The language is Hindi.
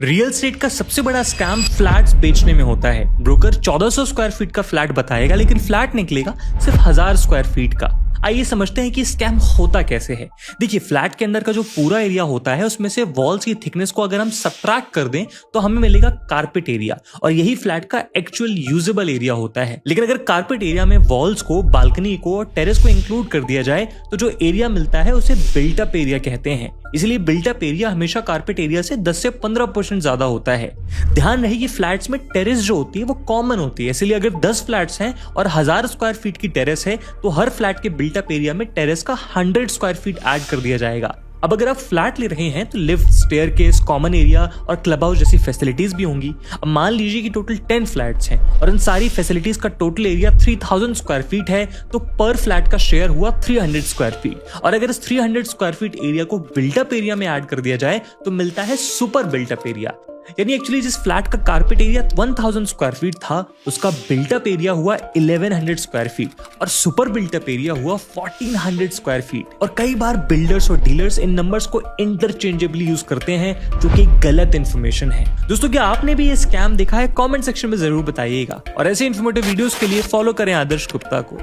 रियल एस्टेट का सबसे बड़ा स्कैम फ्लैट्स बेचने में होता है। ब्रोकर 1400 स्क्वायर फीट का फ्लैट बताएगा लेकिन फ्लैट निकलेगा सिर्फ 1000 स्क्वायर फीट का। आइए समझते हैं कि स्कैम होता कैसे है। देखिए, फ्लैट के अंदर का जो पूरा एरिया होता है उसमें से वॉल्स की थिकनेस को अगर हम सब्ट्रैक्ट कर दें तो हमें मिलेगा कारपेट एरिया, और यही फ्लैट का एक्चुअल यूजेबल एरिया होता है। लेकिन अगर कारपेट एरिया में वॉल्स को, बालकनी को और टेरेस को इंक्लूड कर दिया जाए तो जो एरिया मिलता है उसे बिल्टअप एरिया कहते हैं। इसलिए बिल्टअप एरिया हमेशा कारपेट एरिया से 10 से 15% ज्यादा होता है। ध्यान रहे कि फ्लैट्स में टेरेस जो होती है वो कॉमन होती है, इसलिए अगर 10 फ्लैट्स हैं और 1000 स्क्वायर फीट की टेरेस है तो हर फ्लैट के बिल्टअप एरिया में टेरेस का 100 स्क्वायर फीट ऐड कर दिया जाएगा। अब अगर आप फ्लैट ले रहे हैं तो लिफ्ट, स्टेयरकेस, कॉमन एरिया और क्लब हाउस जैसी फैसिलिटीज भी होंगी। अब मान लीजिए कि टोटल 10 फ्लैट्स हैं और इन सारी फैसिलिटीज का टोटल एरिया 3000 स्क्वायर फीट है, तो पर फ्लैट का शेयर हुआ 300 स्क्वायर फीट। और अगर इस 300 स्क्वायर फीट एरिया को बिल्टअप एरिया में ऐड कर दिया जाए तो मिलता है सुपर बिल्टअप एरिया। यानी एक्चुअली जिस फ्लैट का कारपेट एरिया 1000 स्क्वायर फीट था उसका बिल्टअप एरिया हुआ 1100 स्क्वायर फीट और सुपर बिल्टअप एरिया हुआ 1400 स्क्वायर फीट। और कई बार बिल्डर्स और डीलर्स इन नंबर्स को इंटरचेंजेबली यूज करते हैं, जो कि गलत इंफॉर्मेशन है। दोस्तों, क्या आपने भी ये स्कैम देखा है? कमेंट सेक्शन में जरूर बताइएगा और ऐसे इन्फॉर्मेटिव वीडियोस के लिए फॉलो करें आदर्श गुप्ता को।